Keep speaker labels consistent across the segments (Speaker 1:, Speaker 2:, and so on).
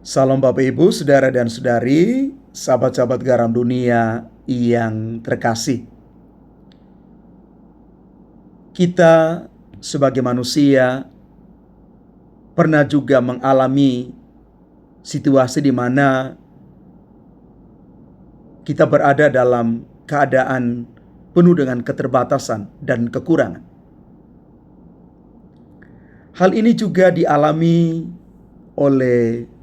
Speaker 1: Salam Bapak Ibu, Saudara dan Saudari, sahabat-sahabat garam dunia yang terkasih. Kita sebagai manusia pernah juga mengalami situasi di mana kita berada dalam keadaan penuh dengan keterbatasan dan kekurangan. Hal ini juga dialami oleh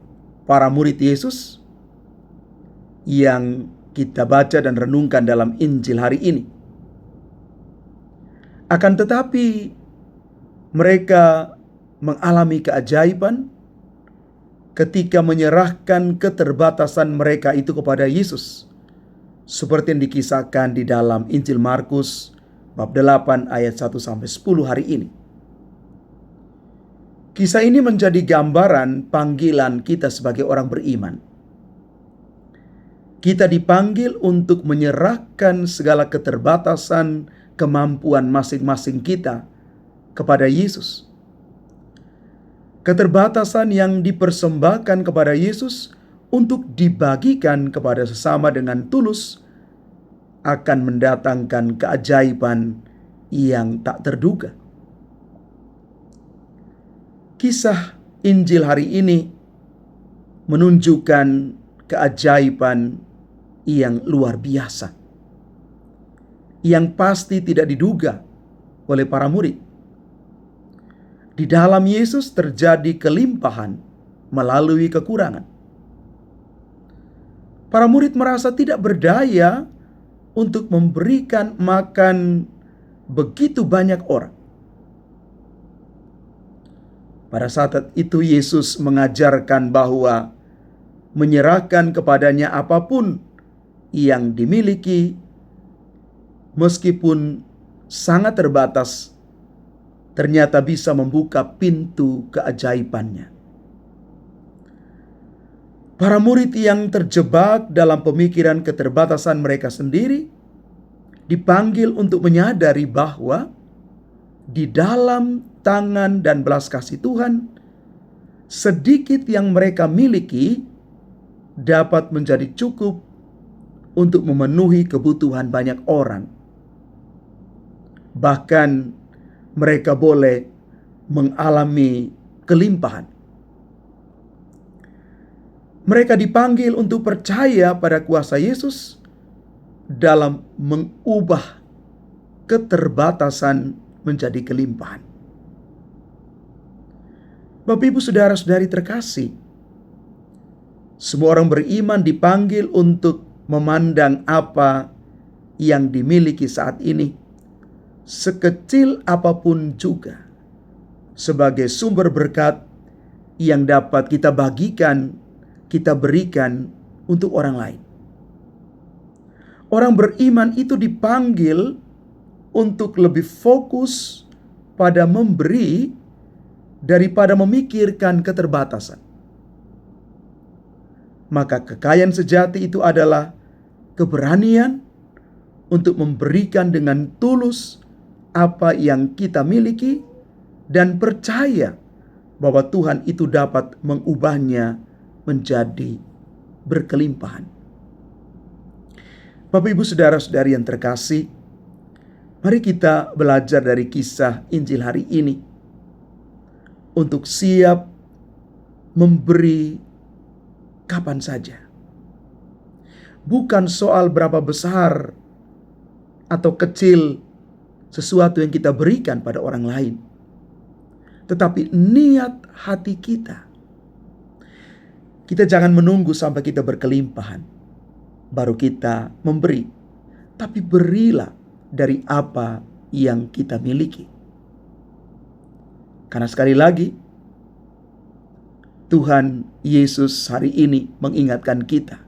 Speaker 1: para murid Yesus yang kita baca dan renungkan dalam Injil hari ini. Akan tetapi mereka mengalami keajaiban ketika menyerahkan keterbatasan mereka itu kepada Yesus, seperti yang dikisahkan di dalam Injil Markus bab 8 ayat 1-10 hari ini. Kisah ini menjadi gambaran panggilan kita sebagai orang beriman. Kita dipanggil untuk menyerahkan segala keterbatasan kemampuan masing-masing kita kepada Yesus. Keterbatasan yang dipersembahkan kepada Yesus untuk dibagikan kepada sesama dengan tulus akan mendatangkan keajaiban yang tak terduga. Kisah Injil hari ini menunjukkan keajaiban yang luar biasa, yang pasti tidak diduga oleh para murid. Di dalam Yesus terjadi kelimpahan melalui kekurangan. Para murid merasa tidak berdaya untuk memberikan makan begitu banyak orang. Pada saat itu Yesus mengajarkan bahwa menyerahkan kepadanya apapun yang dimiliki, meskipun sangat terbatas, ternyata bisa membuka pintu keajaibannya. Para murid yang terjebak dalam pemikiran keterbatasan mereka sendiri dipanggil untuk menyadari bahwa di dalam tangan dan belas kasih Tuhan, sedikit yang mereka miliki dapat menjadi cukup untuk memenuhi kebutuhan banyak orang. Bahkan mereka boleh mengalami kelimpahan. Mereka dipanggil untuk percaya pada kuasa Yesus dalam mengubah keterbatasan menjadi kelimpahan. Bapak Ibu Saudara-saudari terkasih, semua orang beriman dipanggil untuk memandang apa yang dimiliki saat ini, sekecil apapun juga, sebagai sumber berkat yang dapat kita bagikan, kita berikan untuk orang lain. Orang beriman itu dipanggil untuk lebih fokus pada memberi daripada memikirkan keterbatasan. Maka kekayaan sejati itu adalah keberanian untuk memberikan dengan tulus apa yang kita miliki dan percaya bahwa Tuhan itu dapat mengubahnya menjadi berkelimpahan. Bapak Ibu Saudara-saudari yang terkasih, mari kita belajar dari kisah Injil hari ini untuk siap memberi kapan saja. Bukan soal berapa besar atau kecil sesuatu yang kita berikan pada orang lain, tetapi niat hati kita. Kita jangan menunggu sampai kita berkelimpahan baru kita memberi, tapi berilah dari apa yang kita miliki. Karena sekali lagi, Tuhan Yesus hari ini mengingatkan kita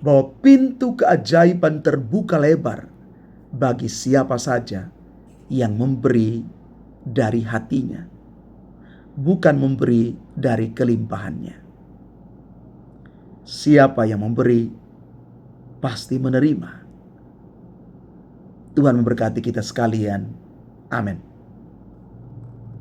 Speaker 1: bahwa pintu keajaiban terbuka lebar bagi siapa saja yang memberi dari hatinya, bukan memberi dari kelimpahannya. Siapa yang memberi pasti menerima. Tuhan memberkati kita sekalian. Amin.